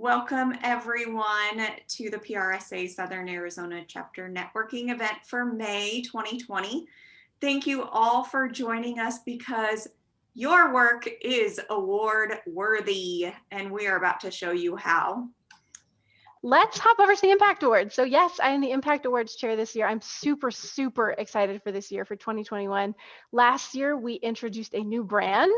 Welcome everyone to the PRSA Southern Arizona Chapter Networking event for May 2020. Thank you all for joining us because your work is award worthy and we are about to show you how. Let's hop over to the Impact Awards. So yes, I am the Impact Awards chair this year. I'm super excited for this year, for 2021. Last year, we introduced a new brand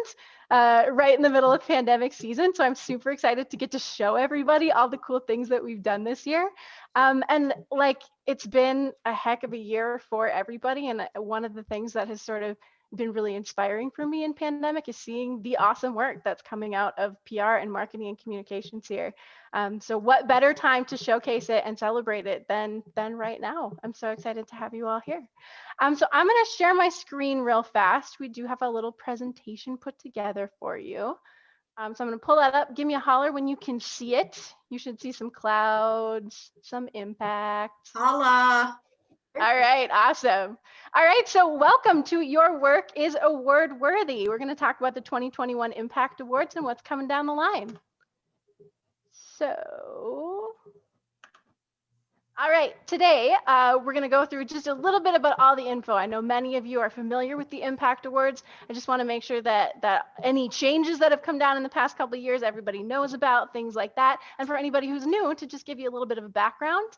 right in the middle of pandemic season. So I'm super excited to get to show everybody all the cool things that we've done this year. And like, it's been a heck of a year for everybody. And one of the things that has sort of been really inspiring for me in pandemic is seeing the awesome work that's coming out of PR and marketing and communications here. So what better time to showcase it and celebrate it than right now? I'm so excited to have you all here. So I'm going to share my screen real fast. We do have a little presentation put together for you. So I'm going to pull that up. Give me a holler when you can see it. You should see some clouds, some impact. Holla! All right, awesome. All right, so welcome to Your Work is Award Worthy. We're going to talk about the 2021 Impact Awards and what's coming down the line. So, all right, today we're going to go through just a little bit about all the info. I know many of you are familiar with the Impact Awards. I just want to make sure that any changes that have come down in the past couple of years, everybody knows about, things like that. And for anybody who's new, to just give you a little bit of a background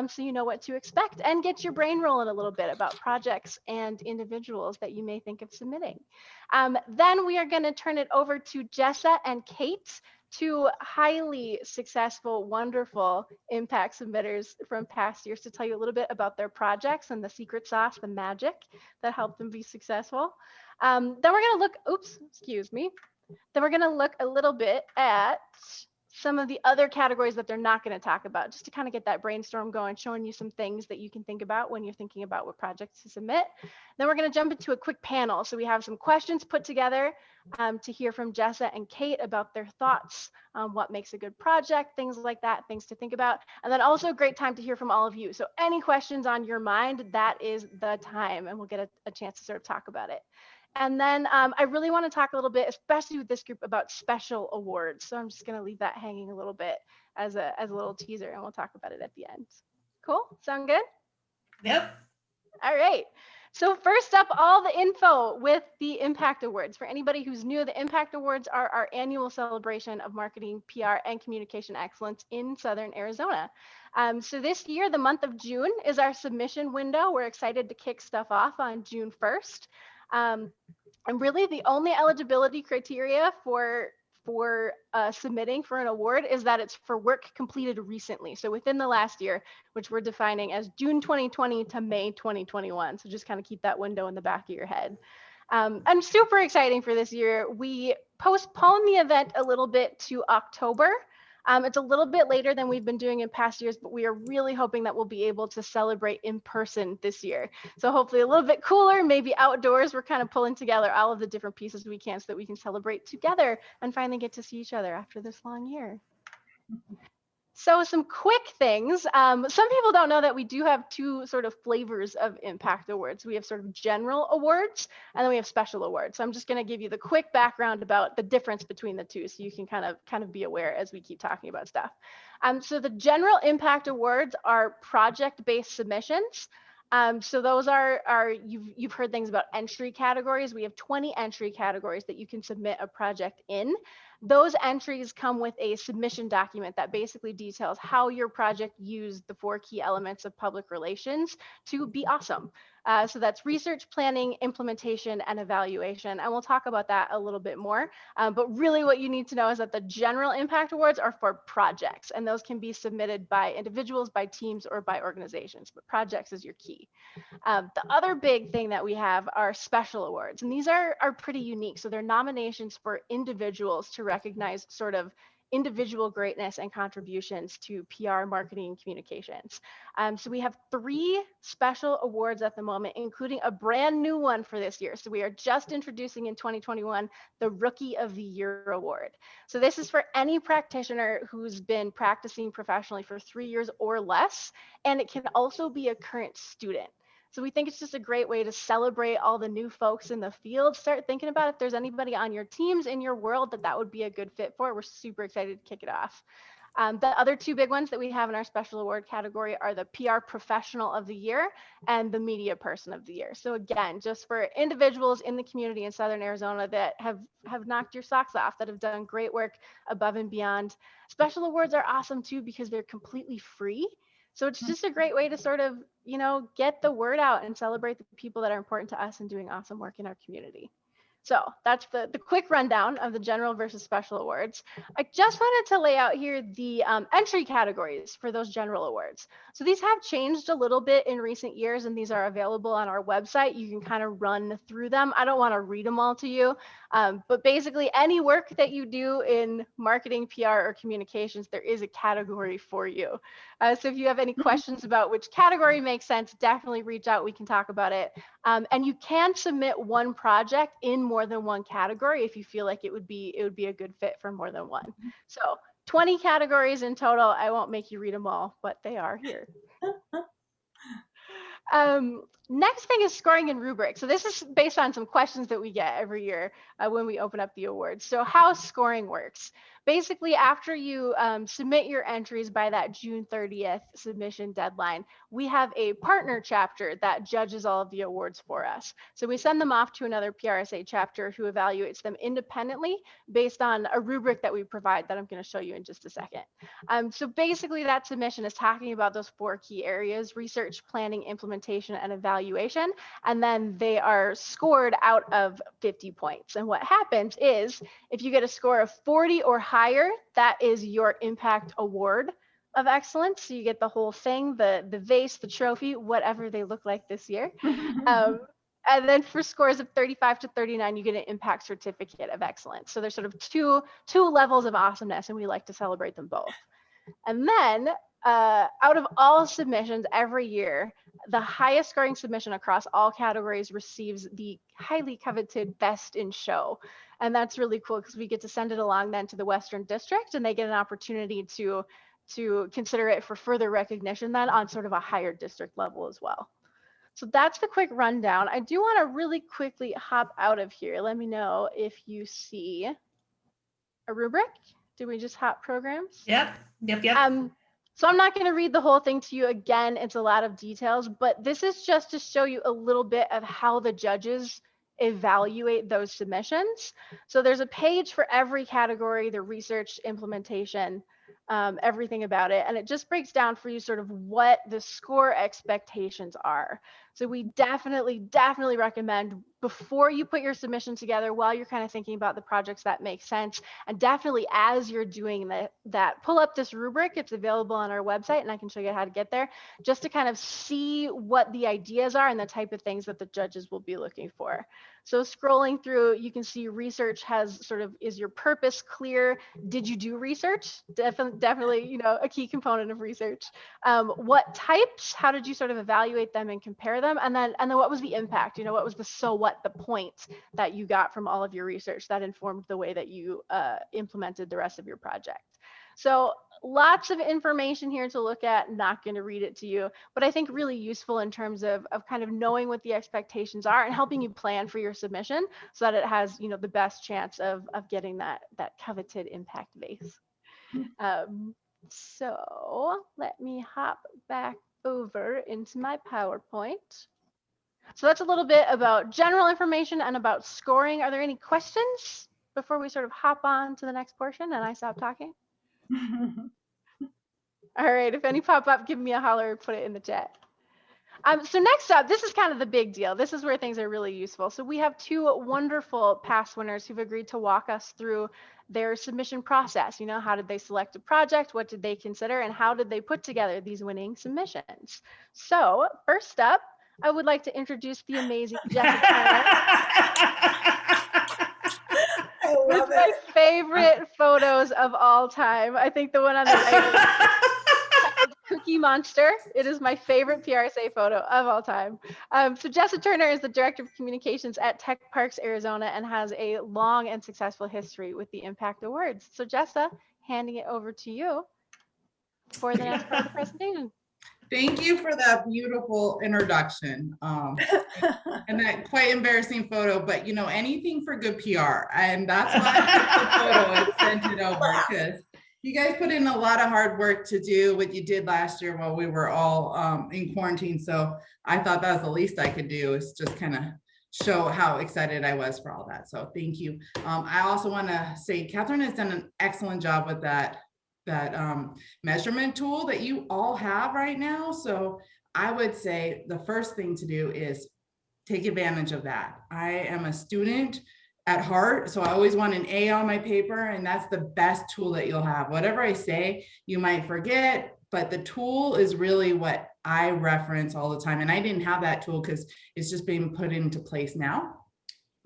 so you know what to expect and get your brain rolling a little bit about projects and individuals that you may think of submitting. Then we are going to turn it over to Jessa and Kate, two highly successful, wonderful impact submitters from past years, to tell you a little bit about their projects and the secret sauce, the magic that helped them be successful. Then we're going to look, Then we're going to look a little bit at some of the other categories that they're not going to talk about, just to kind of get that brainstorm going, showing you some things that you can think about when you're thinking about what projects to submit. Then we're going to jump into a quick panel. So we have some questions put together to hear from Jessa and Kate about their thoughts on what makes a good project, things like that, things to think about. And then also a great time to hear from all of you. So any questions on your mind, that is the time, and we'll get a chance to sort of talk about it. And then I really want to talk a little bit, especially with this group, about special awards. So I'm just going to leave that hanging a little bit as a little teaser, and we'll talk about it at the end. Cool? Sound good? Yep. All right. So first up, all the info with the Impact Awards. For anybody who's new, the Impact Awards are our annual celebration of marketing, PR, and communication excellence in Southern Arizona. So this year, the month of June is our submission window. We're excited to kick stuff off on June 1st. And really the only eligibility criteria for submitting for an award is that it's for work completed recently. So within the last year, which we're defining as June 2020 to May 2021. So just kind of keep that window in the back of your head. And super exciting for this year. We postponed the event a little bit to October. It's a little bit later than we've been doing in past years, but we are really hoping that we'll be able to celebrate in person this year. So hopefully a little bit cooler, maybe outdoors. We're kind of pulling together all of the different pieces we can so that we can celebrate together and finally get to see each other after this long year. So some quick things. Some people don't know that we do have two sort of flavors of Impact Awards. We have sort of general awards, and then we have special awards. So I'm just going to give you the quick background about the difference between the two, so you can kind of be aware as we keep talking about stuff. So the general Impact Awards are project-based submissions. So those are you've heard things about entry categories. We have 20 entry categories that you can submit a project in. Those entries come with a submission document that basically details how your project used the 4 key elements of public relations to be awesome. So that's research, planning, implementation, and evaluation. And we'll talk about that a little bit more. But really what you need to know is that the general impact awards are for projects, and those can be submitted by individuals, by teams, or by organizations. But projects is your key. The other big thing that we have are special awards, and these are pretty unique. So they're nominations for individuals to recognize sort of individual greatness and contributions to PR, marketing, and communications. So we have 3 special awards at the moment, including a brand new one for this year. So we are just introducing in 2021 the Rookie of the Year Award. So this is for any practitioner who's been practicing professionally for 3 years or less, and it can also be a current student. So we think it's just a great way to celebrate all the new folks in the field. Start thinking about if there's anybody on your teams in your world that would be a good fit for. We're super excited to kick it off. The other two big ones that we have in our special award category are the PR Professional of the Year and the Media Person of the Year. So again, just for individuals in the community in Southern Arizona that have knocked your socks off, that have done great work above and beyond. Special awards are awesome too because they're completely free. So it's just a great way to sort of, get the word out and celebrate the people that are important to us and doing awesome work in our community. So that's the quick rundown of the general versus special awards. I just wanted to lay out here the entry categories for those general awards. So these have changed a little bit in recent years, and these are available on our website. You can kind of run through them. I don't want to read them all to you, but basically any work that you do in marketing, PR, or communications, there is a category for you. So if you have any questions about which category makes sense, definitely reach out. We can talk about it. And you can submit one project in more than one category if you feel like it would be a good fit for more than one. So 20 categories in total. I won't make you read them all, but they are here. Next thing is scoring and rubric. So this is based on some questions that we get every year when we open up the awards. So how scoring works. Basically, after you submit your entries by that June 30th submission deadline, we have a partner chapter that judges all of the awards for us. So we send them off to another PRSA chapter who evaluates them independently based on a rubric that we provide that I'm going to show you in just a second. So basically, that submission is talking about those 4 key areas: research, planning, implementation, and evaluation. And then they are scored out of 50 points. And what happens is if you get a score of 40 or higher, that is your impact award of excellence. So you get the whole thing, the vase, the trophy, whatever they look like this year. And then for scores of 35 to 39, you get an impact certificate of excellence. So there's sort of two levels of awesomeness, and we like to celebrate them both. And then out of all submissions every year, the highest scoring submission across all categories receives the highly coveted Best in Show. And that's really cool because we get to send it along then to the Western District, and they get an opportunity to consider it for further recognition then on sort of a higher district level as well. So that's the quick rundown. I do want to really quickly hop out of here. Let me know if you see a rubric. Did we just hop programs? Yep. So I'm not going to read the whole thing to you again. It's a lot of details, but this is just to show you a little bit of how the judges evaluate those submissions. So there's a page for every category, the research, implementation, everything about it. And it just breaks down for you sort of what the score expectations are. So we definitely recommend before you put your submission together, while you're kind of thinking about the projects that make sense, and definitely as you're doing that, pull up this rubric. It's available on our website, and I can show you how to get there, just to kind of see what the ideas are and the type of things that the judges will be looking for. So scrolling through, you can see research has sort of, is your purpose clear? Did you do research? Definitely, a key component of research. What types? How did you sort of evaluate them and compare them? And then what was the impact? What was the so what, the point that you got from all of your research that informed the way that you implemented the rest of your project? So lots of information here to look at. Not going to read it to you, but I think really useful in terms of kind of knowing what the expectations are and helping you plan for your submission so that it has, the best chance of getting that coveted impact vase. So let me hop back over into my PowerPoint. So that's a little bit about general information and about scoring. Are there any questions before we sort of hop on to the next portion and I stop talking? All right, if any pop up, give me a holler or put it in the chat. So next up, this is kind of the big deal. This is where things are really useful. So we have 2 wonderful past winners who've agreed to walk us through their submission process. How did they select a project? What did they consider? And how did they put together these winning submissions? So first up, I would like to introduce the amazing Jessica with my favorite photos of all time. I think the one on the right is Cookie Monster. It is my favorite PRSA photo of all time. So Jessa Turner is the Director of Communications at Tech Parks, Arizona, and has a long and successful history with the Impact Awards. So Jessa, handing it over to you for the next part of the presentation. Thank you for that beautiful introduction and that quite embarrassing photo, but anything for good PR. And that's why I took the photo and sent it over, because You guys put in a lot of hard work to do what you did last year while we were all in quarantine. So I thought that was the least I could do, is just kind of show how excited I was for all that. So thank you. I also want to say Catherine has done an excellent job with that measurement tool that you all have right now. So I would say the first thing to do is take advantage of that. I am a student at heart, so I always want an A on my paper, and that's the best tool that you'll have. Whatever I say, you might forget, but the tool is really what I reference all the time. And I didn't have that tool because it's just being put into place now.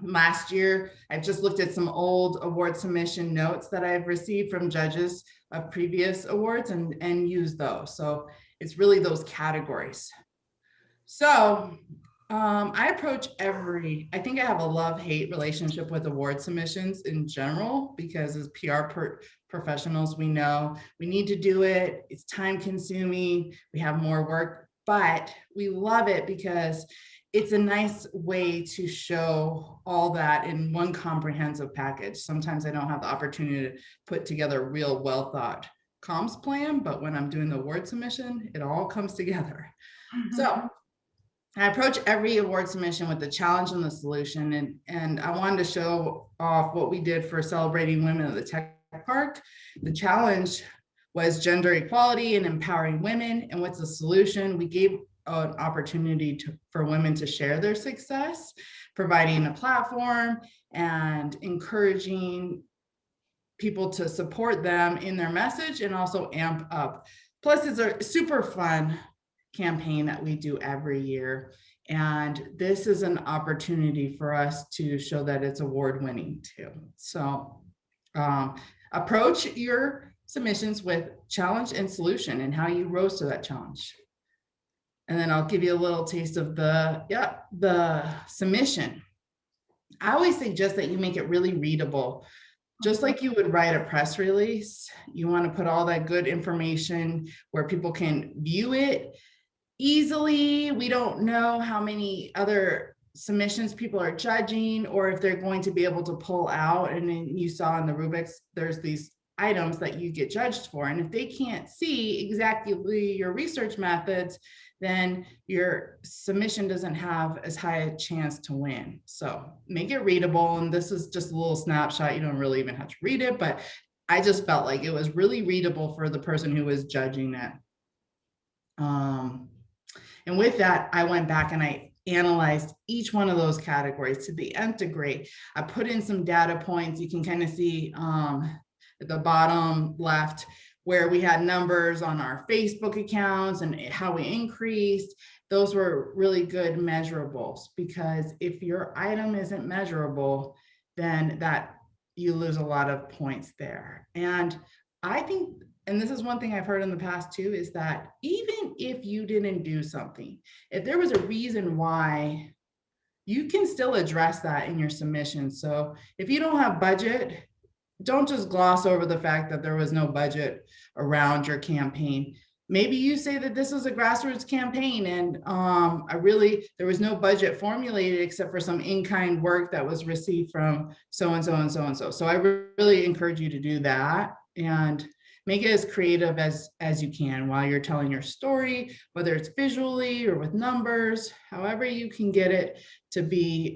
Last year, I've just looked at some old award submission notes that I've received from judges of previous awards and used those. So it's really those categories. So I approach I think I have a love-hate relationship with award submissions in general, because as PR professionals, we know we need to do it. It's time consuming. We have more work, but we love it because it's a nice way to show all that in one comprehensive package. Sometimes I don't have the opportunity to put together a real well thought comms plan, but when I'm doing the award submission, it all comes together. So I approach every award submission with the challenge and the solution. And I wanted to show off what we did for celebrating women at the Tech Park. The challenge was gender equality and empowering women. And what's the solution? We gave an opportunity for women to share their success, providing a platform and encouraging people to support them in their message and also amp up. Plus, it's a super fun campaign that we do every year. And this is an opportunity for us to show that it's award-winning too. So approach your submissions with challenge and solution and how you rose to that challenge. And then I'll give you a little taste of the submission. I always suggest that you make it really readable. Just like you would write a press release, you want to put all that good information where people can view it easily. We don't know how many other submissions people are judging, or if they're going to be able to pull out. And then you saw in the rubrics, there's these items that you get judged for. And if they can't see exactly your research methods, then your submission doesn't have as high a chance to win. So make it readable. And this is just a little snapshot. You don't really even have to read it, but I just felt like it was really readable for the person who was judging it. And with that, I went back and I analyzed each one of those categories to the nth degree. I put in some data points. You can kind of see at the bottom left where we had numbers on our Facebook accounts and how we increased. Those were really good measurables, because if your item isn't measurable, then you lose a lot of points there. And I think, and this is one thing I've heard in the past too, is that even if you didn't do something, if there was a reason why, you can still address that in your submission. So if you don't have budget, don't just gloss over the fact that there was no budget around your campaign. Maybe you say that this is a grassroots campaign and there was no budget formulated except for some in-kind work that was received from so-and-so and so-and-so. So I really encourage you to do that and make it as creative as you can while you're telling your story, whether it's visually or with numbers, however you can get it to be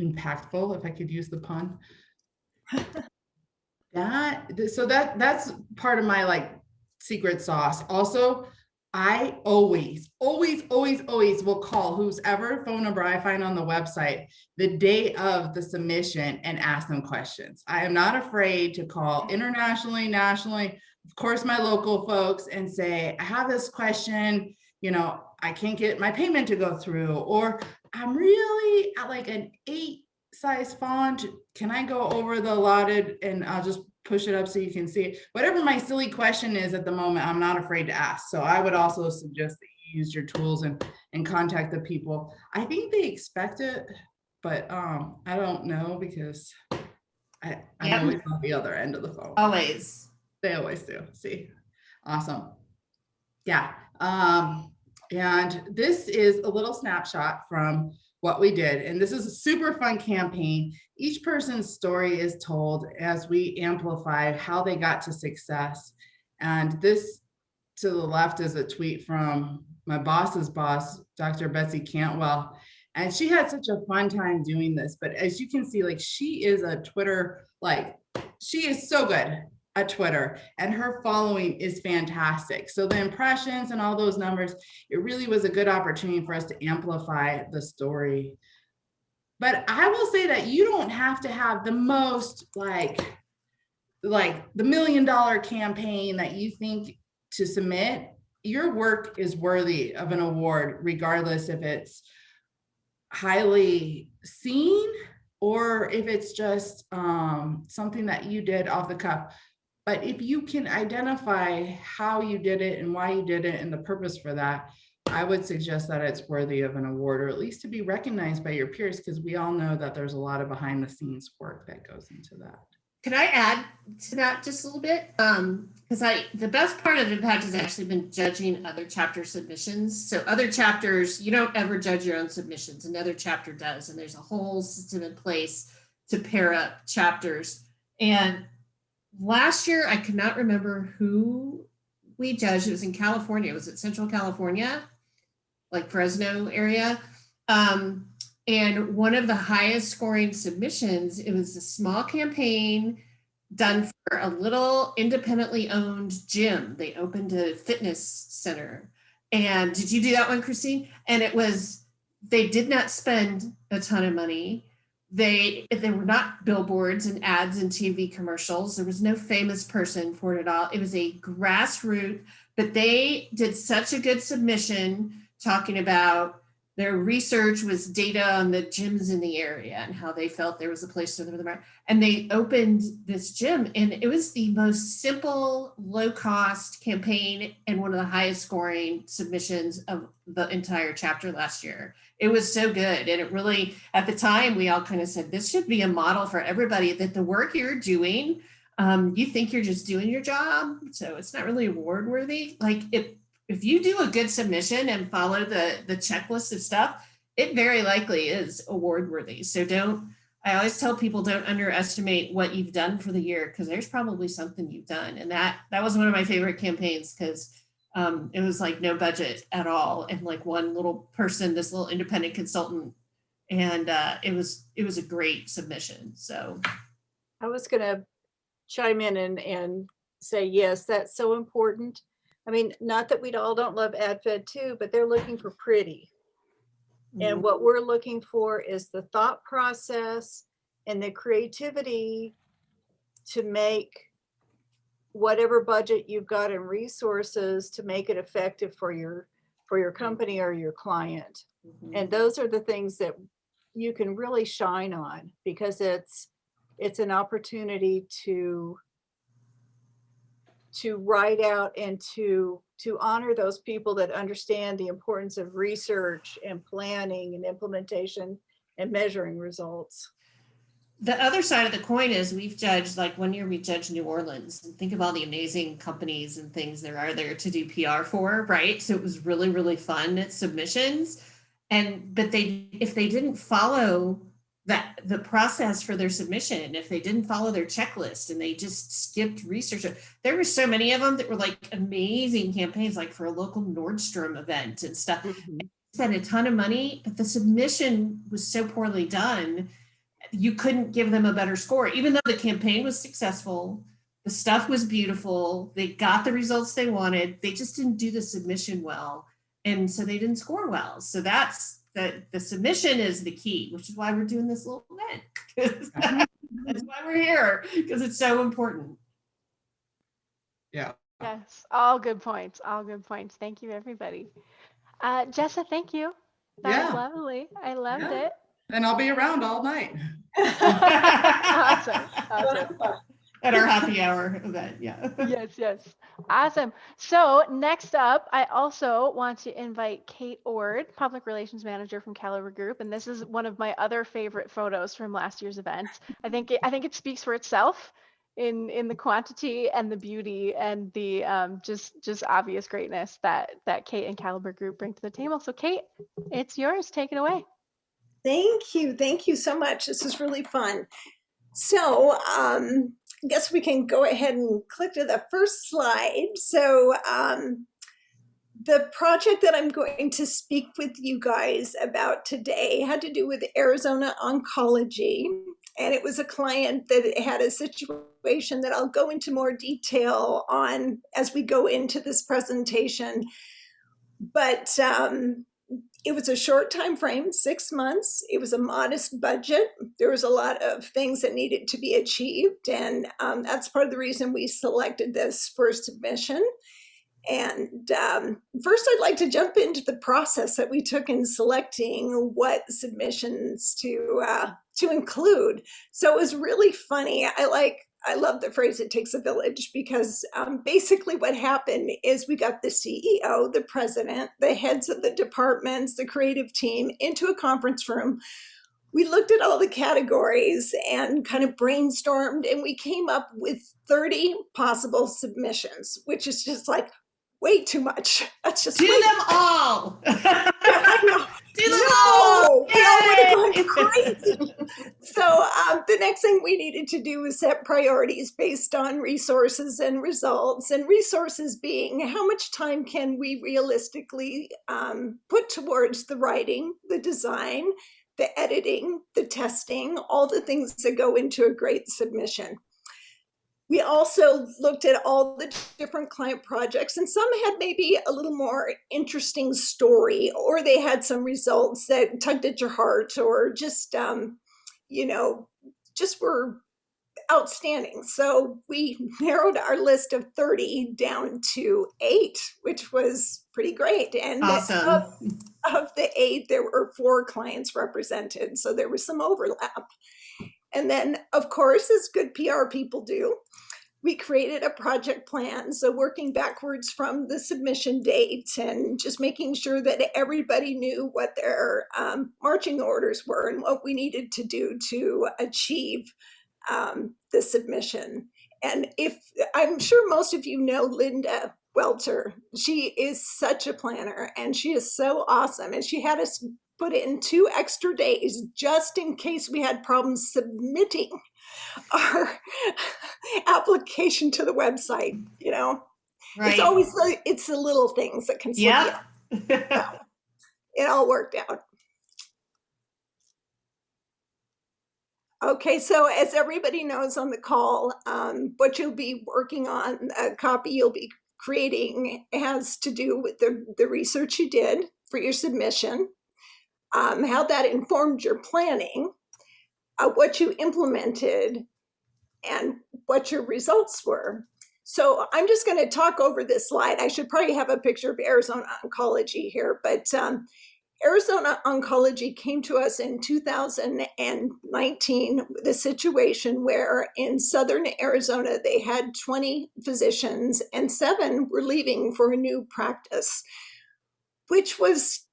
impactful, if I could use the pun. That's part of my secret sauce. Also, I always will call whoever phone number I find on the website the day of the submission and ask them questions. I am not afraid to call internationally, nationally, of course, my local folks, and say, I have this question, I can't get my payment to go through, or I'm really at like an 8 size font. Can I go over the allotted, and I'll just push it up so you can see it. Whatever my silly question is at the moment, I'm not afraid to ask. So I would also suggest that you use your tools and contact the people. I think they expect it, but I don't know, because I'm always on the other end of the phone. Always. They always do. See, awesome. Yeah. And this is a little snapshot from what we did. And this is a super fun campaign. Each person's story is told as we amplify how they got to success. And this to the left is a tweet from my boss's boss, Dr. Betsy Cantwell. And she had such a fun time doing this. But as you can see, like she is a Twitter, like she is so good at Twitter and her following is fantastic. So the impressions and all those numbers, it really was a good opportunity for us to amplify the story. But I will say that you don't have to have the most like the $1 million campaign that you think to submit. Your work is worthy of an award, regardless if it's highly seen or if it's just something that you did off the cuff. But if you can identify how you did it and why you did it and the purpose for that, I would suggest that it's worthy of an award, or at least to be recognized by your peers, because we all know that there's a lot of behind the scenes work that goes into that. Can I add to that just a little bit? Because the best part of Impact has actually been judging other chapter submissions. So other chapters, you don't ever judge your own submissions. Another chapter does. And there's a whole system in place to pair up chapters. And last year, I could not remember who we judged. It was in California. It was at Central California, like Fresno area. And one of the highest scoring submissions, it was a small campaign done for a little independently owned gym. They opened a fitness center. And did you do that one, Christine? And it was, they did not spend a ton of money. They were not billboards and ads and TV commercials. There was no famous person for it at all. It was a grassroots, but they did such a good submission talking about their research was data on the gyms in the area and how they felt there was a place for them. And they opened this gym, and it was the most simple, low cost campaign and one of the highest scoring submissions of the entire chapter last year. It was so good. And it really, at the time, we all kind of said, this should be a model for everybody, that the work you're doing, you think you're just doing your job. So it's not really award worthy. Like if you do a good submission and follow the checklist of stuff, it very likely is award worthy. So I always tell people, don't underestimate what you've done for the year, because there's probably something you've done. And that was one of my favorite campaigns, because it was like no budget at all. And like one little person, this little independent consultant, and it was a great submission. So I was going to chime in and say, yes, that's so important. I mean, not that we all don't love AdFed too, but they're looking for pretty. And what we're looking for is the thought process and the creativity to make whatever budget you've got in resources to make it effective for your company or your client. And those are the things that you can really shine on, because it's an opportunity to write out and to honor those people that understand the importance of research and planning and implementation and measuring results. The other side of the coin is we've judged, like one year we judged New Orleans, and think of all the amazing companies and things there are there to do PR for, right? So it was really, really fun submissions. But if they didn't follow the process for their submission, if they didn't follow their checklist and they just skipped research, there were so many of them that were like amazing campaigns, like for a local Nordstrom event and stuff. Spent a ton of money, but the submission was so poorly done, you couldn't give them a better score, even though the campaign was successful, the stuff was beautiful, they got the results they wanted, they just didn't do the submission well, and so they didn't score well. So that's the submission is the key, which is why we're doing this little event. That's why we're here, because it's so important. Yeah. Yes, all good points. All good points. Thank you, everybody. Jessa, thank you. That was lovely. I loved it. And I'll be around all night. Awesome. At our happy hour event, yeah. Yes. Awesome. So next up, I also want to invite Kate Ord, Public Relations Manager from Caliber Group. And this is one of my other favorite photos from last year's event. I think it speaks for itself in the quantity and the beauty and the just obvious greatness that Kate and Caliber Group bring to the table. So Kate, it's yours. Take it away. Thank you. Thank you so much. This is really fun. So I guess we can go ahead and click to the first slide. So the project that I'm going to speak with you guys about today had to do with Arizona Oncology. And it was a client that had a situation that I'll go into more detail on as we go into this presentation. But it was a short time frame, 6 months. It was a modest budget. There was a lot of things that needed to be achieved. And that's part of the reason we selected this for submission. And first, I'd like to jump into the process that we took in selecting what submissions to include. So it was really funny. I love the phrase "it takes a village" because basically what happened is we got the CEO, the president, the heads of the departments, the creative team into a conference room. We looked at all the categories and kind of brainstormed, and we came up with 30 possible submissions, which is just like way too much. That's just Do them all. I know. Do them No, we all would have Yay! gone crazy. So the next thing we needed to do was set priorities based on resources and results. And resources being how much time can we realistically put towards the writing, the design, the editing, the testing, all the things that go into a great submission. We also looked at all the different client projects, and some had maybe a little more interesting story, or they had some results that tugged at your heart, or just, just were outstanding. So we narrowed our list of 30 down to 8, which was pretty great. And Awesome. of the 8, there were 4 clients represented, so there was some overlap. And then, of course, as good PR people do, we created a project plan. So working backwards from the submission date and just making sure that everybody knew what their marching orders were and what we needed to do to achieve the submission. And I'm sure most of you know Linda Welter. She is such a planner and she is so awesome. And she had us put in 2 extra days just in case we had problems submitting our application to the website. Right. It's always the little things that can slip you. Yep. It all worked out. Okay, so as everybody knows on the call, what you'll be working on, a copy you'll be creating has to do with the research you did for your submission, how that informed your planning, what you implemented, and what your results were. So I'm just going to talk over this slide. I should probably have a picture of Arizona Oncology here, but Arizona Oncology came to us in 2019 with a situation where in southern Arizona, they had 20 physicians and 7 were leaving for a new practice, which was,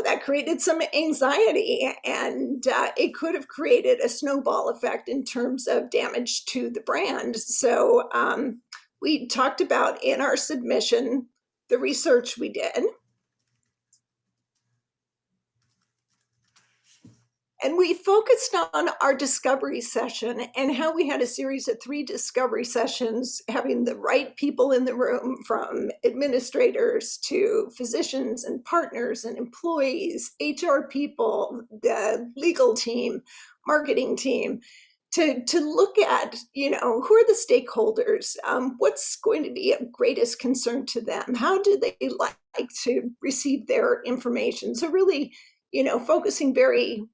that created some anxiety, and it could have created a snowball effect in terms of damage to the brand. So we talked about in our submission the research we did. And we focused on our discovery session and how we had a series of 3 discovery sessions, having the right people in the room, from administrators to physicians and partners and employees, HR people, the legal team, marketing team, to look at, who are the stakeholders? What's going to be of greatest concern to them? How do they like to receive their information? So really, focusing very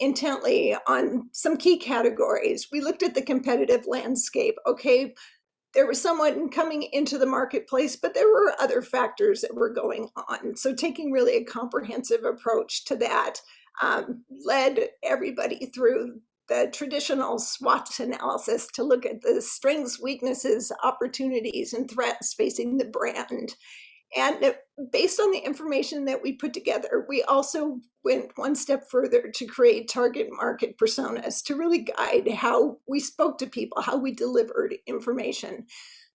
intently on some key categories. We looked at the competitive landscape. Okay, there was someone coming into the marketplace, but there were other factors that were going on. So taking really a comprehensive approach to that led everybody through the traditional SWOT analysis to look at the strengths, weaknesses, opportunities, and threats facing the brand. And based on the information that we put together, we also went one step further to create target market personas to really guide how we spoke to people, how we delivered information.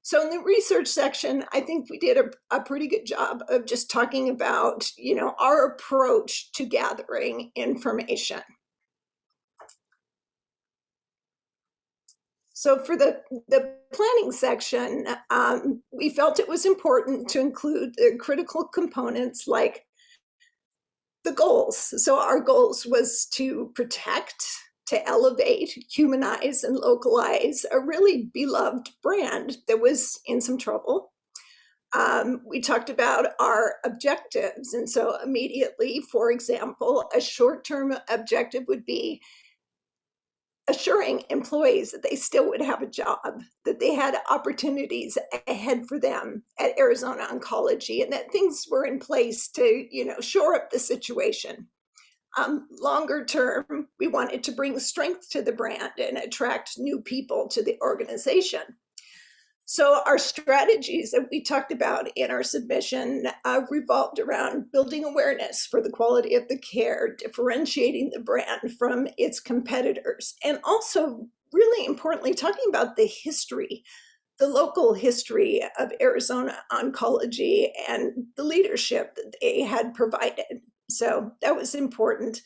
So in the research section, I think we did a pretty good job of just talking about, our approach to gathering information. So for the planning section, we felt it was important to include the critical components like the goals. So our goals was to protect, to elevate, humanize, and localize a really beloved brand that was in some trouble. We talked about our objectives. And so immediately, for example, a short-term objective would be assuring employees that they still would have a job, that they had opportunities ahead for them at Arizona Oncology, and that things were in place to, shore up the situation. Longer term, we wanted to bring strength to the brand and attract new people to the organization. So our strategies that we talked about in our submission revolved around building awareness for the quality of the care, differentiating the brand from its competitors, and also, really importantly, talking about the history, the local history of Arizona Oncology and the leadership that they had provided. So that was important.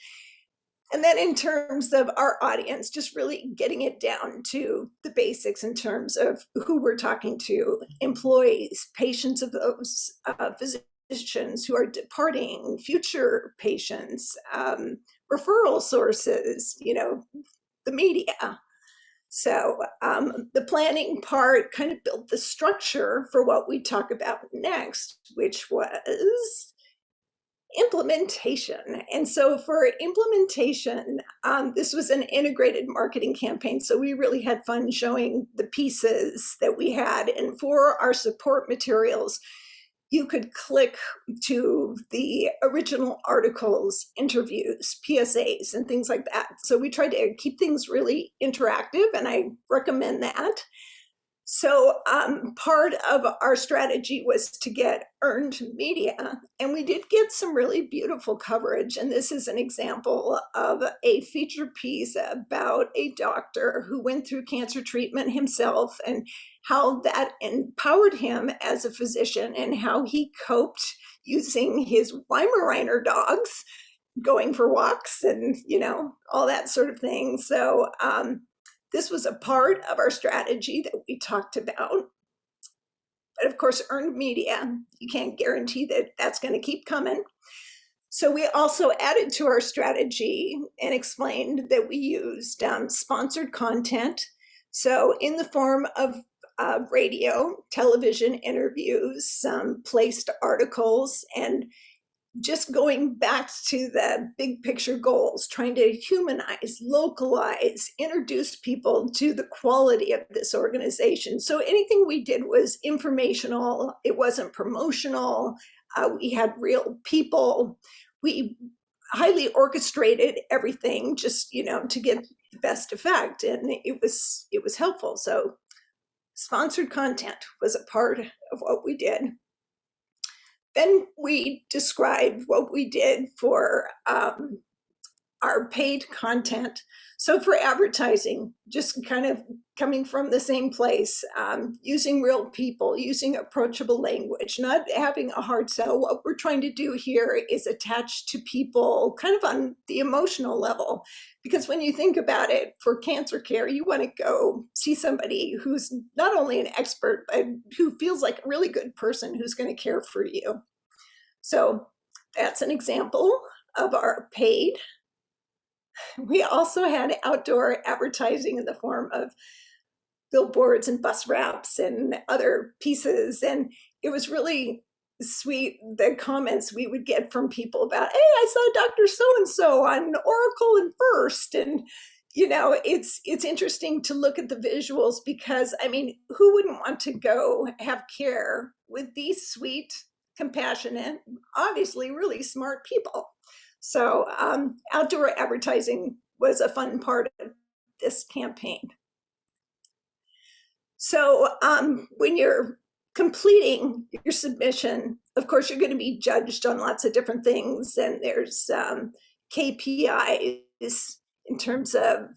And then in terms of our audience, just really getting it down to the basics in terms of who we're talking to, employees, patients of those physicians who are departing, future patients, referral sources, the media. So the planning part kind of built the structure for what we talk about next, which was implementation. And so for implementation, this was an integrated marketing campaign. So we really had fun showing the pieces that we had. And for our support materials, you could click to the original articles, interviews, PSAs, and things like that. So we tried to keep things really interactive, and I recommend that. So part of our strategy was to get earned media, and we did get some really beautiful coverage. And this is an example of a feature piece about a doctor who went through cancer treatment himself and how that empowered him as a physician and how he coped using his Weimaraner dogs, going for walks and, all that sort of thing. So this was a part of our strategy that we talked about. But of course, earned media, you can't guarantee that that's going to keep coming. So we also added to our strategy and explained that we used sponsored content. So in the form of radio, television interviews, some placed articles, and just going back to the big picture goals, trying to humanize, localize, introduce people to the quality of this organization. So anything we did was informational. It wasn't promotional. We had real people. We highly orchestrated everything just, to get the best effect. And it was helpful. So sponsored content was a part of what we did. Then we described what we did for our paid content. So for advertising, just kind of coming from the same place, using real people, using approachable language, not having a hard sell. What we're trying to do here is attach to people kind of on the emotional level. Because when you think about it, for cancer care, you want to go see somebody who's not only an expert, but who feels like a really good person who's going to care for you. So that's an example of our paid. We also had outdoor advertising in the form of billboards and bus wraps and other pieces. And it was really sweet, the comments we would get from people about, hey, I saw Dr. So-and-so on Oracle and First. And, it's interesting to look at the visuals because, who wouldn't want to go have care with these sweet, compassionate, obviously really smart people? So outdoor advertising was a fun part of this campaign. So when you're completing your submission, of course, you're going to be judged on lots of different things. And there's KPIs in terms of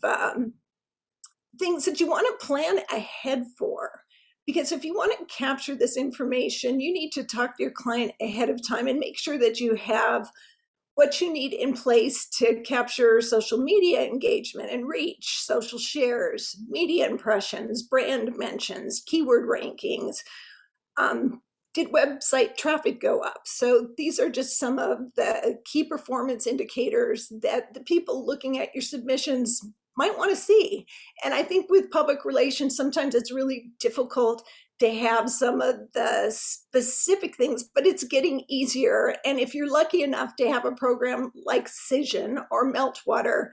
things that you want to plan ahead for. Because if you want to capture this information, you need to talk to your client ahead of time and make sure that you have what you need in place to capture social media engagement and reach, social shares, media impressions, brand mentions, keyword rankings. Did website traffic go up? So these are just some of the key performance indicators that the people looking at your submissions might want to see. And I think with public relations, sometimes it's really difficult to have some of the specific things, but it's getting easier. And if you're lucky enough to have a program like Cision or Meltwater,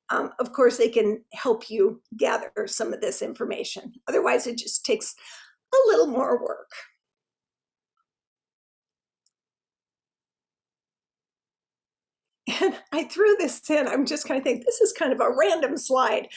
of course, they can help you gather some of this information. Otherwise, it just takes a little more work. And I threw this in. I'm just kind of thinking this is kind of a random slide.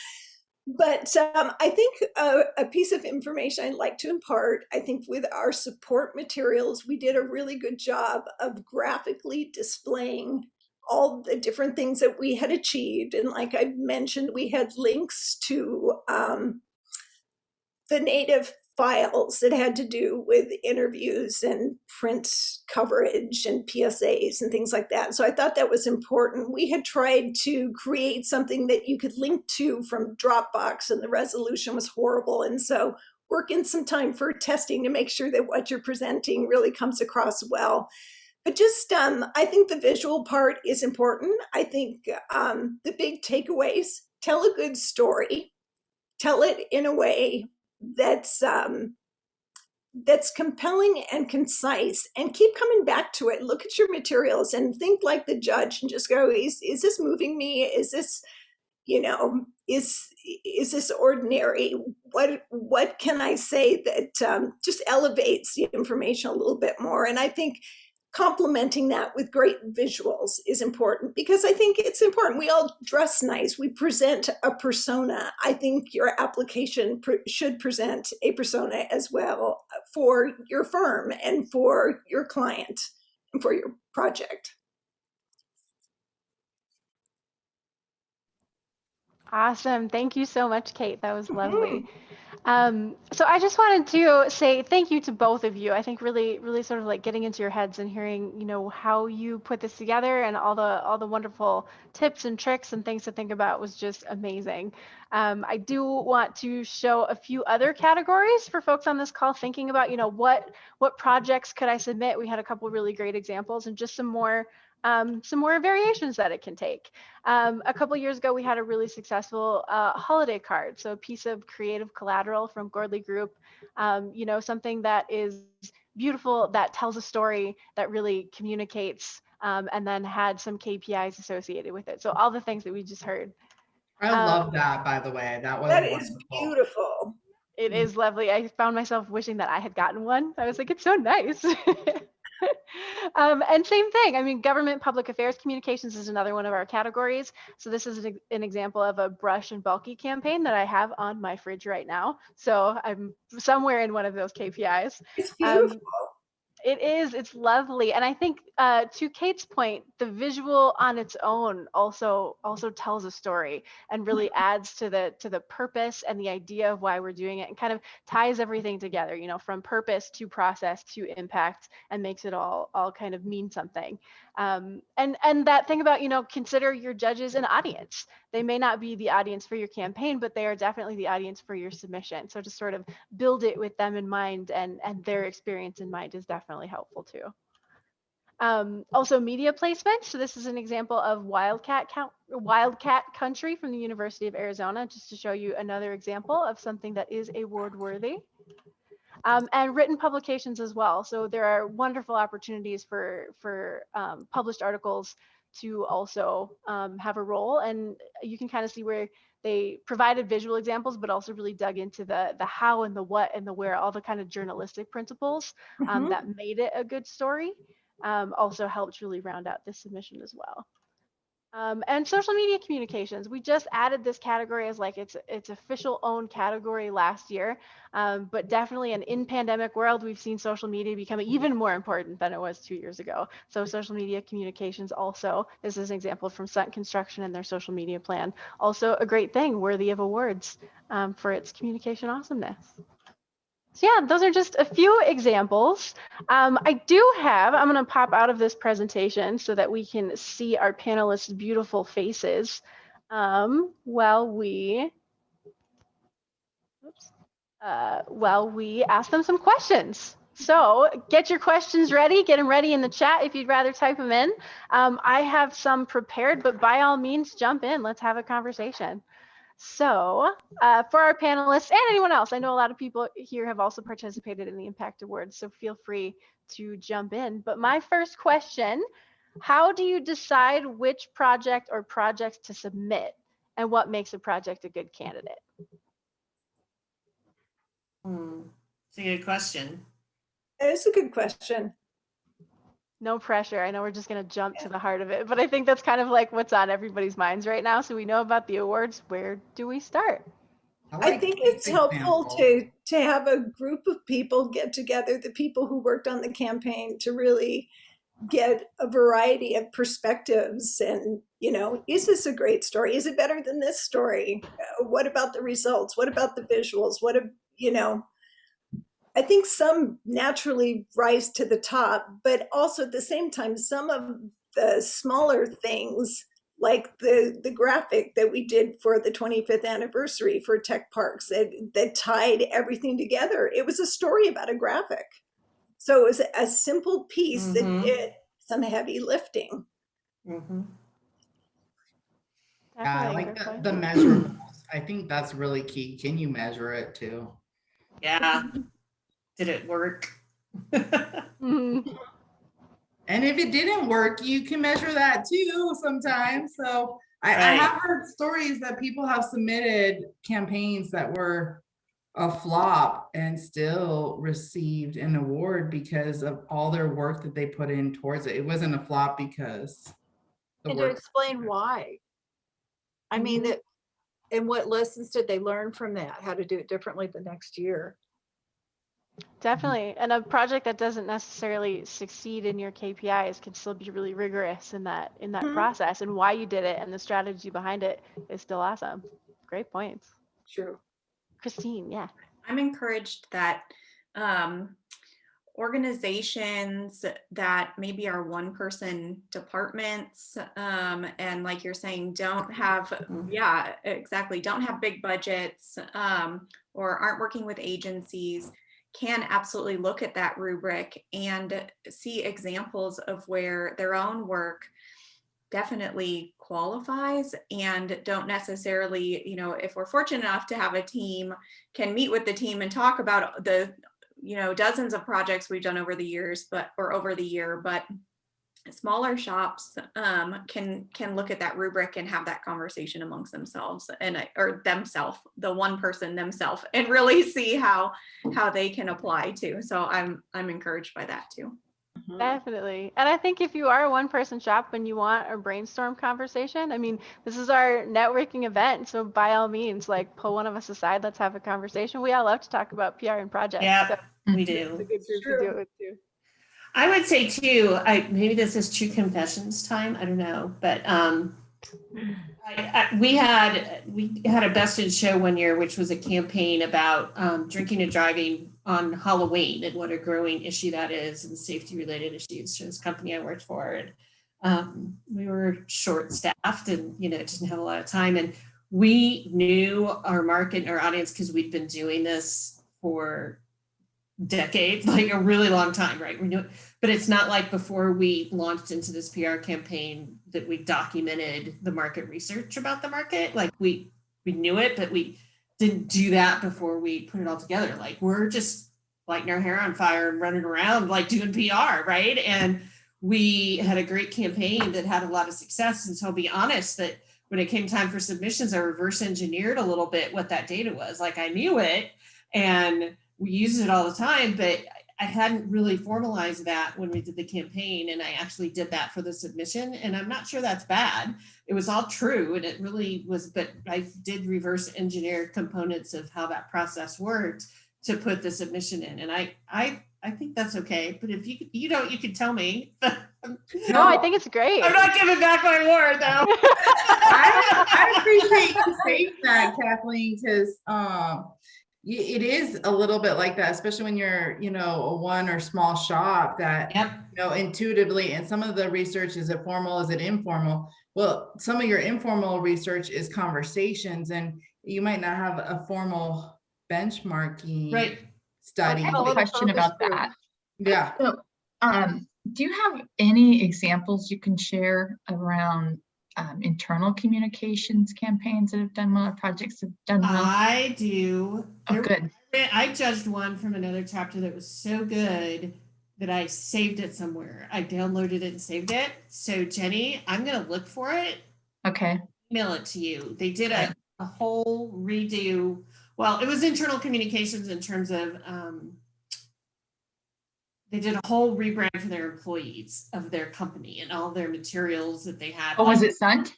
But I think a piece of information I'd like to impart, I think with our support materials, we did a really good job of graphically displaying all the different things that we had achieved. And like I mentioned, we had links to the native files that had to do with interviews and print coverage and PSAs and things like that. So I thought that was important. We had tried to create something that you could link to from Dropbox, and the resolution was horrible. And so work in some time for testing to make sure that what you're presenting really comes across well. But just, I think the visual part is important. I think the big takeaways: tell a good story, tell it in a way that's compelling and concise, and keep coming back to it. Look at your materials and think like the judge and just go, is this moving me? Is this, is this ordinary? What can I say that just elevates the information a little bit more? And I think complementing that with great visuals is important, because I think it's important. We all dress nice. We present a persona. I think your application should present a persona as well for your firm and for your client and for your project. Awesome. Thank you so much, Kate. That was lovely. So I just wanted to say thank you to both of you. I think really sort of like getting into your heads and hearing, how you put this together and all the wonderful tips and tricks and things to think about was just amazing. I do want to show a few other categories for folks on this call thinking about, what projects could I submit? We had a couple really great examples and just some more variations that it can take. A couple years ago, we had a really successful holiday card. So a piece of creative collateral from Gordley Group, something that is beautiful, that tells a story, that really communicates, and then had some KPIs associated with it. So all the things that we just heard. I love that, by the way. That That is wonderful. beautiful. It is lovely. I found myself wishing that I had gotten one. I was like, it's so nice. And same thing. I mean, government public affairs communications is another one of our categories. So this is an example of a brush and bulky campaign that I have on my fridge right now. So I'm somewhere in one of those KPIs. It's beautiful. It is. It's lovely. And I think to Kate's point, the visual on its own also tells a story and really adds to the purpose and the idea of why we're doing it, and kind of ties everything together, from purpose to process to impact, and makes it all kind of mean something. And that thing about, consider your judges an audience. They may not be the audience for your campaign, but they are definitely the audience for your submission. So to sort of build it with them in mind and their experience in mind is definitely helpful too. Also media placement. So this is an example of Wildcat Country from the University of Arizona, just to show you another example of something that is award worthy. And written publications as well. So there are wonderful opportunities for published articles to also have a role. And you can kind of see where they provided visual examples, but also really dug into the how and the what and the where, all the kind of journalistic principles that made it a good story. Also helped really round out this submission as well. And social media communications. We just added this category as like its official own category last year, but definitely in pandemic world, we've seen social media become even more important than it was 2 years ago. So social media communications also, this is an example from Sun Construction and their social media plan. Also a great thing, worthy of awards for its communication awesomeness. So yeah, those are just a few examples. I'm going to pop out of this presentation so that we can see our panelists' beautiful faces while we ask them some questions. So get your questions ready, get them ready in the chat if you'd rather type them in. I have some prepared, but by all means, jump in. Let's have a conversation. So for our panelists and anyone else, I know a lot of people here have also participated in the Impact Awards, so feel free to jump in. But my first question, how do you decide which project or projects to submit, and what makes a project a good candidate? It's a good question. It's a good question. No pressure. I know we're just going to jump to the heart of it, but I think that's kind of like what's on everybody's minds right now. So we know about the awards. Where do we start? I think it's helpful to have a group of people get together, the people who worked on the campaign, to really get a variety of perspectives. And, is this a great story? Is it better than this story? What about the results? What about the visuals? I think some naturally rise to the top, but also at the same time, some of the smaller things, like the graphic that we did for the 25th anniversary for Tech Parks, that tied everything together. It was a story about a graphic. So it was a simple piece that did some heavy lifting. Yeah, I like the measurables. I think that's really key. Can you measure it too? Yeah. Did it work? Mhm. And if it didn't work, you can measure that too sometimes. So I have heard stories that people have submitted campaigns that were a flop and still received an award because of all their work that they put in towards it. It wasn't a flop because And to explain why. I mean, that, and what lessons did they learn from that? How to do it differently the next year? Definitely. And a project that doesn't necessarily succeed in your KPIs can still be really rigorous in that process, and why you did it and the strategy behind it is still awesome. Great points. True. Christine, yeah. I'm encouraged that organizations that maybe are one-person departments and like you're saying, don't have don't have big budgets or aren't working with agencies, can absolutely look at that rubric and see examples of where their own work definitely qualifies, and don't necessarily, if we're fortunate enough to have a team, can meet with the team and talk about the dozens of projects we've done over the years, but smaller shops can look at that rubric and have that conversation amongst themselves the one person themselves, and really see how they can apply too. So I'm encouraged by that too. Definitely. And I think if you are a one-person shop and you want a brainstorm conversation, I mean, this is our networking event, so by all means, like, pull one of us aside, let's have a conversation. We all love to talk about PR and projects. Yeah, so we do. it's a good group to do it with too. I would say too, maybe this is true confessions time, I don't know, but we had a Best in Show one year, which was a campaign about drinking and driving on Halloween and what a growing issue that is, and safety related issues to this company I worked for. And we were short staffed and didn't have a lot of time, and we knew our market and our audience because we'd been doing this for decades, like a really long time, right? We knew it, but it's not like before we launched into this PR campaign that we documented the market research about the market. Like we knew it, but we didn't do that before we put it all together. Like we're just lighting our hair on fire and running around like doing PR, right? And we had a great campaign that had a lot of success. And so I'll be honest that when it came time for submissions, I reverse engineered a little bit what that data was. Like I knew it and we use it all the time, but I hadn't really formalized that when we did the campaign, and I actually did that for the submission, and I'm not sure that's bad. It was all true, and it really was, but I did reverse engineer components of how that process worked to put the submission in, and I think that's okay, but if you don't, you can tell me. No, I think it's great. I'm not giving back my word, though. I appreciate you saying that, Kathleen, because It is a little bit like that, especially when you're, a one or small shop that, Yep. intuitively, and some of the research, is it formal, is it informal? Well, some of your informal research is conversations, and you might not have a formal benchmarking Right. study. I have Call a it a question focus about group. that. Yeah. So, do you have any examples you can share around internal communications campaigns that have done well, or projects that have done well? I do. Oh, good. I judged one from another chapter that was so good that I saved it somewhere. I downloaded it and saved it. So Jenny, I'm gonna look for it, Okay. email it to you. They did Okay. a whole redo. Well, it was internal communications in terms of they did a whole rebrand for their employees of their company and all their materials that they had. Oh, was it Sunt?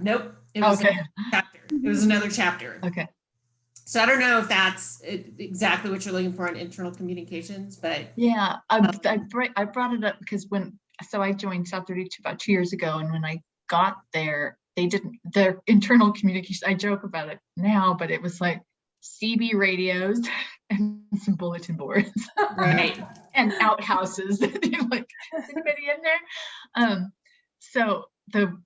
Nope. It was Okay. another chapter. It was another chapter. Okay. So I don't know if that's exactly what you're looking for in internal communications, but Yeah, I brought it up because I joined South 32 about 2 years ago, and when I got there, their internal communication, I joke about it now, but it was like CB radios and some bulletin boards. right. And outhouses. Like, is anybody in there? So the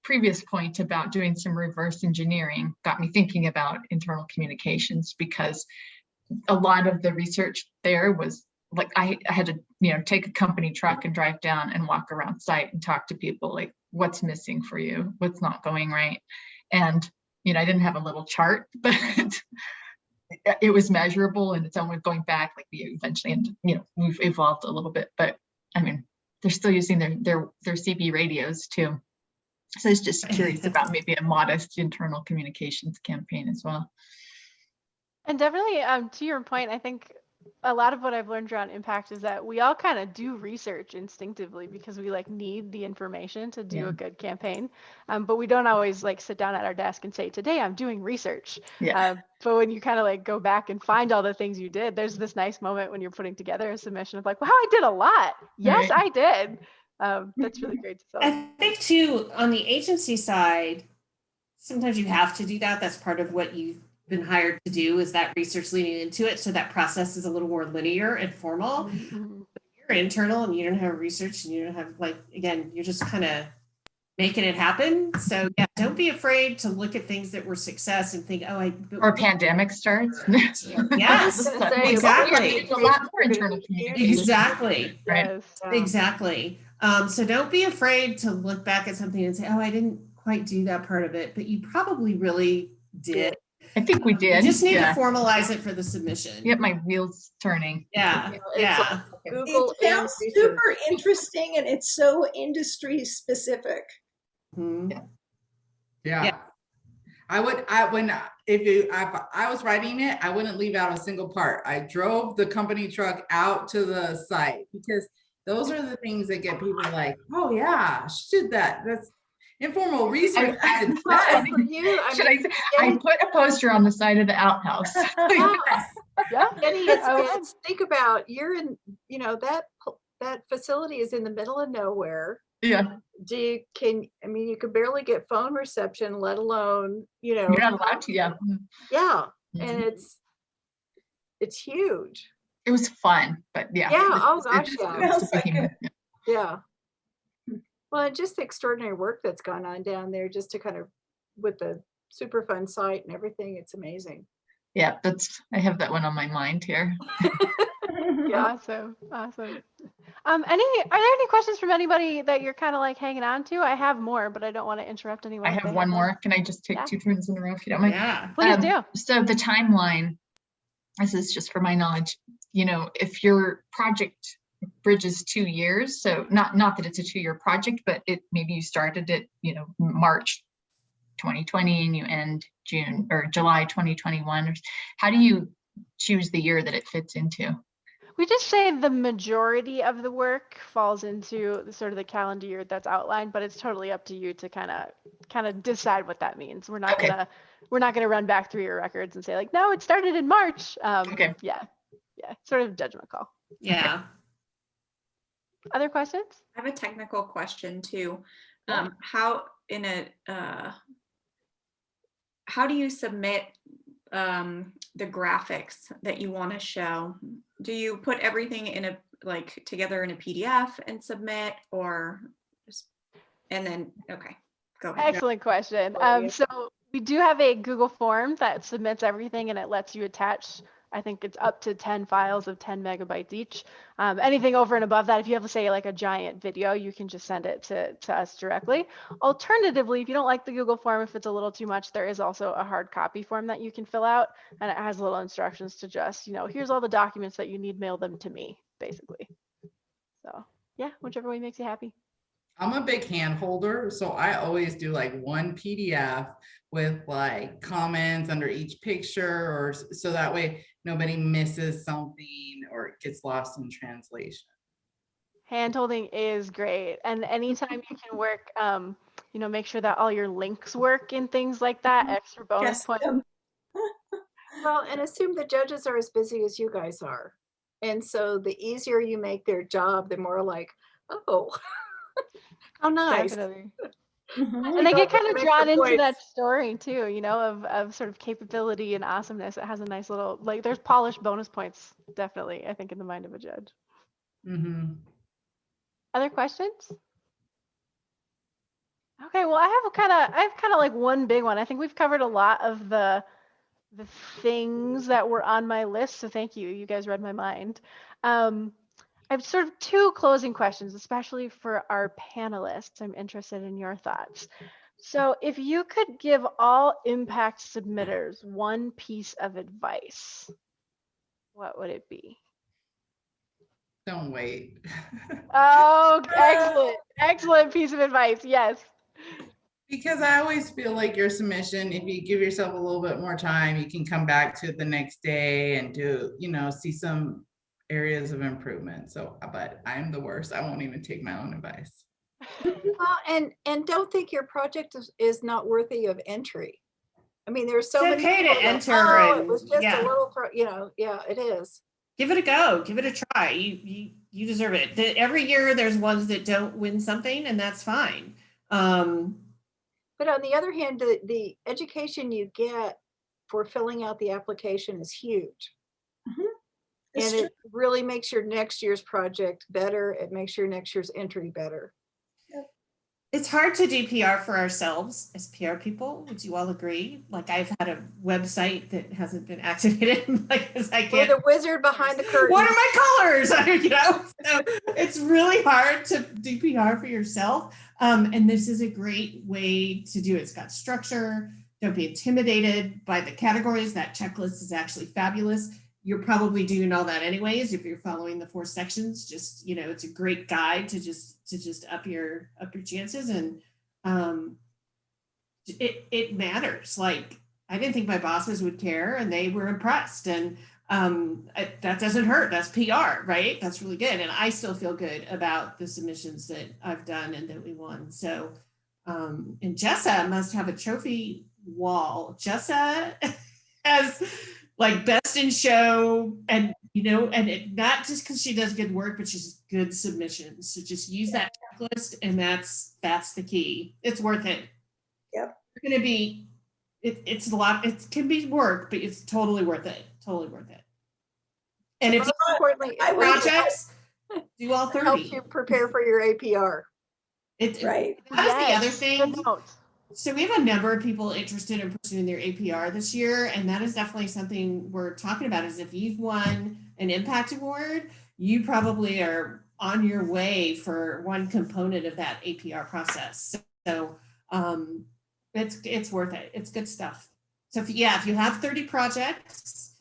previous point about doing some reverse engineering got me thinking about internal communications, because a lot of the research there was like I had to take a company truck and drive down and walk around site and talk to people, like, what's missing for you, what's not going right. And I didn't have a little chart, but it was measurable, and it's only going back, like, we eventually, and we've evolved a little bit, but I mean, they're still using their CB radios too. So I was just curious about maybe a modest internal communications campaign as well. And definitely, to your point, I think a lot of what I've learned around impact is that we all kind of do research instinctively because we need the information to do Yeah. a good campaign. But we don't always sit down at our desk and say, today I'm doing research. Yeah. But when you kind of go back and find all the things you did, there's this nice moment when you're putting together a submission of wow, I did a lot. Yes, Right. I did. That's really great to see. I think too, on the agency side, sometimes you have to do that. That's part of what you've been hired to do, is that research leading into it. So that process is a little more linear and formal. Mm-hmm. You're internal and you don't have research, and you don't have again, you're just kind of making it happen. So yeah, don't be afraid to look at things that were success and think, Or pandemic starts. Yes, exactly. It's a lot more internal communication. Exactly. Right. Yes. Exactly. So don't be afraid to look back at something and say, I didn't quite do that part of it, but you probably really did. I think we did. You just need Yeah. to formalize it for the submission. Get my wheels turning. Yeah. It's Yeah. Google It sounds and research. super interesting, and it's so industry specific. Mhm. Yeah. Yeah. If I was writing it, I wouldn't leave out a single part. I drove the company truck out to the site, because those are the things that get people like, oh yeah, she did that. That's informal research. at its Well, best. and for you, Should I say, I put a poster on the side of the outhouse. Yeah. Jenny, I would. think about, you're in, that facility is in the middle of nowhere. Yeah, You could barely get phone reception, let alone, you're not allowed to. Yeah. yeah, and Mhm. it's huge. It was fun, but yeah. Yeah, it oh was- gosh, it yeah. was Sounds like behemoth. Yeah. Well, and just the extraordinary work that's gone on down there, just to kind of, with the Superfund site and everything, it's amazing. Yeah, I have that one on my mind here. Yeah, awesome. Are there any questions from anybody that you're kind of hanging on to? I have more, but I don't want to interrupt anyone. I if have they one more. more. Can I just take Yeah. 2 turns in a row if you don't mind? Yeah. Please do. So the timeline, this is just for my knowledge, if your project bridges 2 years, so not that it's a 2-year project, but maybe you started it, March 2020 and you end June or July 2021. How do you choose the year that it fits into? We just say the majority of the work falls into the calendar year that's outlined, but it's totally up to you to kind of decide what that means. We're not Okay. gonna run back through your records and say no, it started in March. Okay. Yeah, sort of judgment call. Yeah. Other questions? I have a technical question too. Yeah. How do you submit the graphics that you want to show? Do you put everything in a together in a PDF and submit, or just, and then okay, go ahead. Excellent question. Brilliant. So we do have a Google form that submits everything, and it lets you attach, I think it's up to 10 files of 10 megabytes each. Anything over and above that, if you have, say, like a giant video, you can just send it to us directly. Alternatively, if you don't like the Google form, if it's a little too much, there is also a hard copy form that you can fill out, and it has little instructions to just, here's all the documents that you need, mail them to me, basically. So yeah, whichever way makes you happy. I'm a big hand holder, so I always do like one PDF with like comments under each picture, or so that way nobody misses something or it gets lost in translation. Hand holding is great, and anytime you can work, make sure that all your links work and things like that, extra bonus Yes, points. Well, and assume the judges are as busy as you guys are. And so the easier you make their job, the more like, oh, how nice. Definitely. Mhm. And they get Don't kind of make drawn the into that points. story too, of sort of capability and awesomeness. It has a nice little, there's polished bonus points, definitely, I think, in the mind of a judge. Mm-hmm. Other questions? Okay, well, I have kind of like one big one. I think we've covered a lot of the things that were on my list, so thank you. You guys read my mind. I have sort of two closing questions, especially for our panelists. I'm interested in your thoughts. So if you could give all impact submitters one piece of advice, what would it be? Don't wait. Oh, excellent. Excellent piece of advice. Yes. Because I always feel like your submission, if you give yourself a little bit more time, you can come back to it the next day and do, see some areas of improvement. So, but I'm the worst. I won't even take my own advice. Well, and don't think your project is not worthy of entry. I mean, there's so It's many okay to people that, enter oh, it and- was just yeah. a little, yeah, it is. Give it a go. Give it a try. You deserve it. Every year there's ones that don't win something, and that's fine. But on the other hand, the education you get for filling out the application is huge. It's And true. it really makes your next year's project better. It makes your next year's entry better. It's hard to do PR for ourselves as PR people. Would you all agree? Like, I've had a website that hasn't been activated because I We're can't. the wizard behind the curtain. What are my colors? So it's really hard to do PR for yourself. And this is a great way to do it. It's got structure. Don't be intimidated by the categories. That checklist is actually fabulous. You're probably doing all that anyways if you're following the 4 sections. Just, it's a great guide to just up your chances. And it matters. Like, I didn't think my bosses would care, and they were impressed. And that doesn't hurt. That's PR, right? That's really good. And I still feel good about the submissions that I've done and that we won. So, and Jessa must have a trophy wall. Jessa has like best in show, and and it not just because she does good work, but she's good submissions. So just use that checklist, and that's the key. It's worth it. Yep. It's gonna be it's a lot. It can be work, but it's totally worth it. Totally worth it. And if Most importantly, I it would- projects, do all helps 30. you prepare for your APR. Right. That was the Yes, other good thing. note. So we have a number of people interested in pursuing their APR this year, and that is definitely something we're talking about. Is if you've won an impact award, you probably are on your way for one component of that APR process. So it's worth it. It's good stuff. So if you have 30 projects,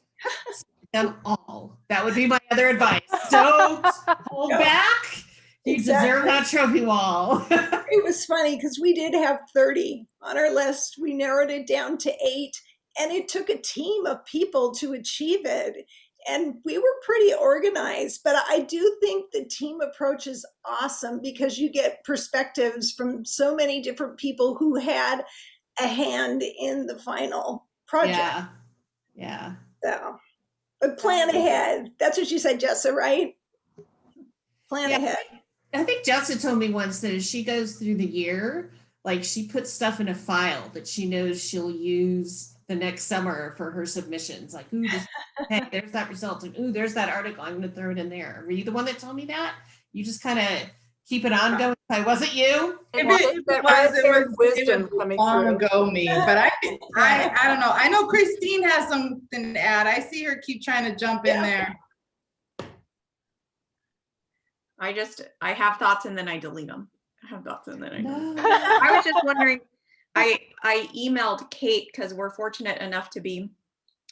them all. That would be my other advice. Don't hold back. You deserve that trophy wall. It was funny because we did have 30 on our list. We narrowed it down to 8, and it took a team of people to achieve it. And we were pretty organized, but I do think the team approach is awesome because you get perspectives from so many different people who had a hand in the final project. Yeah. So, but plan ahead. That's what you said, Jessa, right? Plan Yeah. ahead. I think Jessa told me once that as she goes through the year, like she puts stuff in a file that she knows she'll use the next summer for her submissions. Like, ooh, hey, there's that result. And ooh, there's that article. I'm going to throw it in there. Were you the one that told me that? You just kind of keep it on going. I wasn't you. If Well, it that was, red-haired it wisdom was coming long through. ago me, but I don't know. I know Christine has something to add. I see her keep trying to jump in there. I have thoughts and then I delete them. I have thoughts and then I delete them. No. I was just wondering, I emailed Kate because we're fortunate enough to be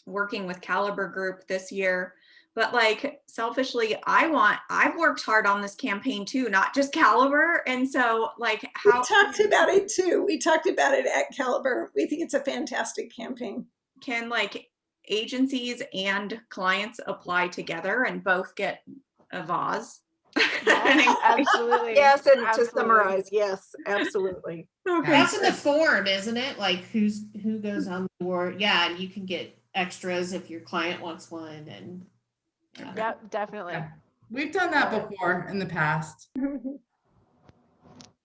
working with Caliber Group this year. But like selfishly, I've worked hard on this campaign too, not just Caliber. And so like We talked about it too. We talked about it at Caliber. We think it's a fantastic campaign. can like agencies and clients apply together and both get a vase? Yes, absolutely. Yes, and to Absolutely. summarize, yes, absolutely. Okay. That's in the form, isn't it? Like who goes on the board? Yeah, and you can get extras if your client wants one. And yeah. Yep, definitely. Yeah. We've done that before in the past.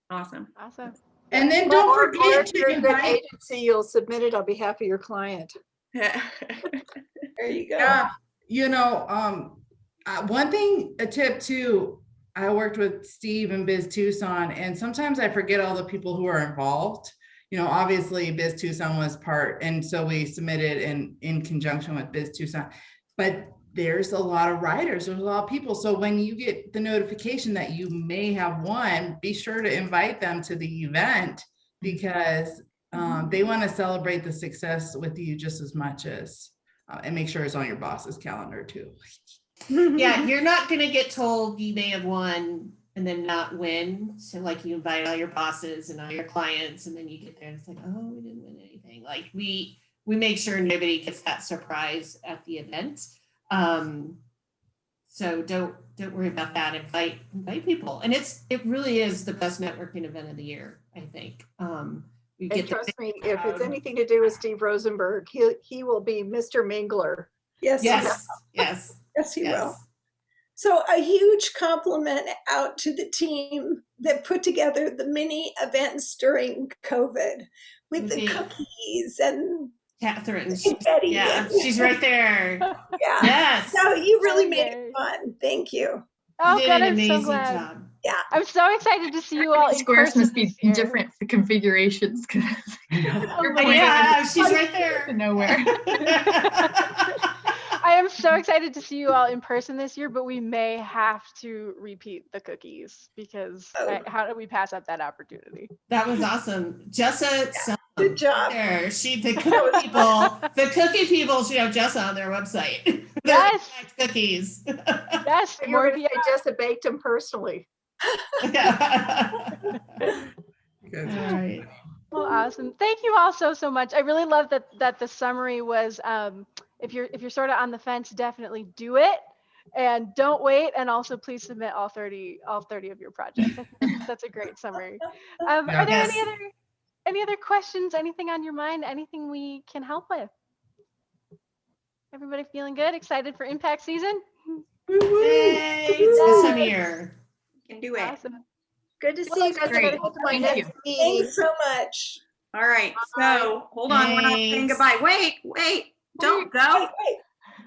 Awesome. Awesome. And then don't Or forget if you're to a good invite. agency, you'll submit it on behalf of your client. There you go. Yeah, you know, one thing, a tip too, I worked with Steve and Biz Tucson, and sometimes I forget all the people who are involved. You know, obviously Biz Tucson was part, and so we submitted in conjunction with Biz Tucson. But there's a lot of writers, there's a lot of people. So when you get the notification that you may have won, be sure to invite them to the event because they want to celebrate the success with you just as much as, and make sure it's on your boss's calendar too. Yeah, you're not going to get told you may have won and then not win. So like you invite all your bosses and all your clients and then you get there and it's like, oh, we didn't win anything. Like we make sure nobody gets that surprise at the event. So don't worry about that. Invite people. And it really is the best networking event of the year, I think. You And get trust me, if it's anything to do with Steve Rosenberg, he will be Mr. Mingler. Yes, yes. yes, he will. So a huge compliment out to the team that put together the mini events during COVID with the Indeed. cookies and Catherine, confetti. yeah, she's right there. Yeah. Yes. So you really made Okay. it fun. Thank you. Oh, You did good. an I'm so amazing glad. job. I'm so excited to see you all in Squares person must be this year. different configurations because Oh you're my pointing Yeah, she's right to there. nowhere. I am so excited to see you all in person this year, but we may have to repeat the cookies because how do we pass up that opportunity? That was awesome. Jessa, Good job. there. The cookie people should have Jessa on their website. Yes. Cookies. Yes, You're more going to say Jessa baked them personally. All right. Well, awesome. Thank you all so much. I really love that the summary was if you're sort of on the fence, definitely do it and don't wait. And also please submit all 30 of your projects. I think that's a great summary. Are there Yes. any other questions, anything on your mind, anything we can help with? Everybody feeling good? Excited for impact season? Yay, it's this time of year. You can do it. Awesome. Good to see you guys. I'm Great. going to head to my Thank next you. meeting. Thanks so much. All right. So hold on. We're not saying Thanks. goodbye. Wait. Don't go. Wait,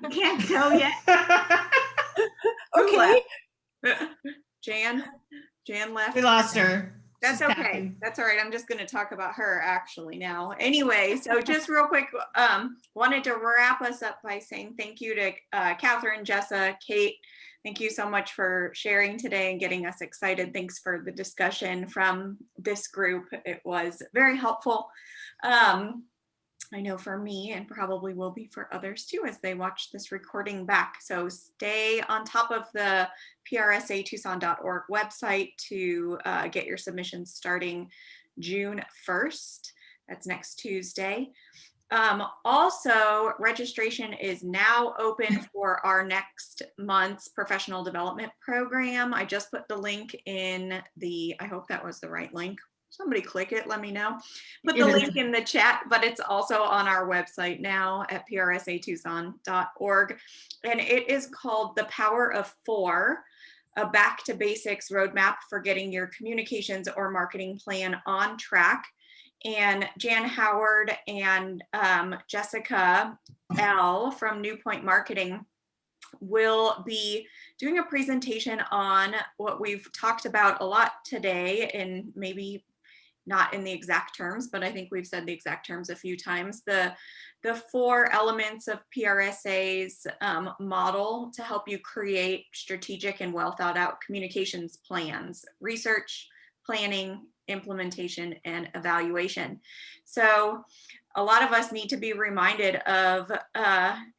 You can't go yet. Who okay. left? Jan left. We lost her. That's She's okay. packing. That's all right. I'm just going to talk about her actually now. Anyway, so just real quick, wanted to wrap us up by saying thank you to Catherine, Jessa, Kate. Thank you so much for sharing today and getting us excited. Thanks for the discussion from this group. It was very helpful. I know for me and probably will be for others too as they watch this recording back. So stay on top of the PRSATucson.org website to get your submissions starting June 1st. That's next Tuesday. Also, registration is now open for our next month's professional development program. I just put the link in I hope that was the right link. Somebody click it, let me know. Put the link in the chat, but it's also on our website now at PRSATucson.org. And it is called The Power of Four, a back to basics roadmap for getting your communications or marketing plan on track. and Jan Howard and Jessica L from New Point Marketing will be doing a presentation on what we've talked about a lot today, and maybe not in the exact terms, but I think we've said the exact terms a few times. The 4 elements of PRSA's model to help you create strategic and well thought out communications plans: research, planning, implementation, and evaluation. So a lot of us need to be reminded of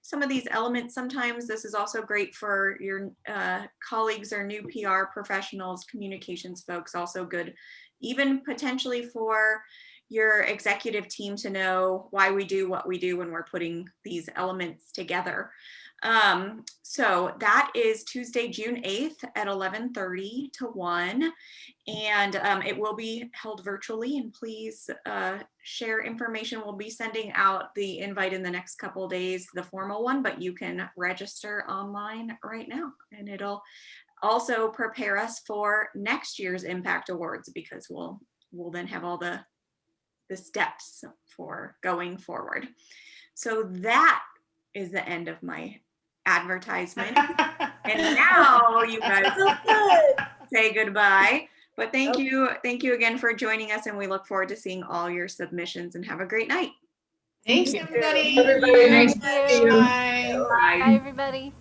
some of these elements. Sometimes this is also great for your colleagues or new PR professionals, communications folks, also good even potentially for your executive team to know why we do what we do when we're putting these elements together. So that is Tuesday, June 8th at 11:30 to 1. And it will be held virtually, and please share information. We'll be sending out the invite in the next couple of days, the formal one, but you can register online right now, and it'll also prepare us for next year's Impact Awards, because we'll then have all the steps for going forward. So that is the end of my advertisement. And now you guys say goodbye. But thank you again for joining us, and we look forward to seeing all your submissions, and have a great night. Thanks, everybody. Thank you. Bye. Bye, everybody.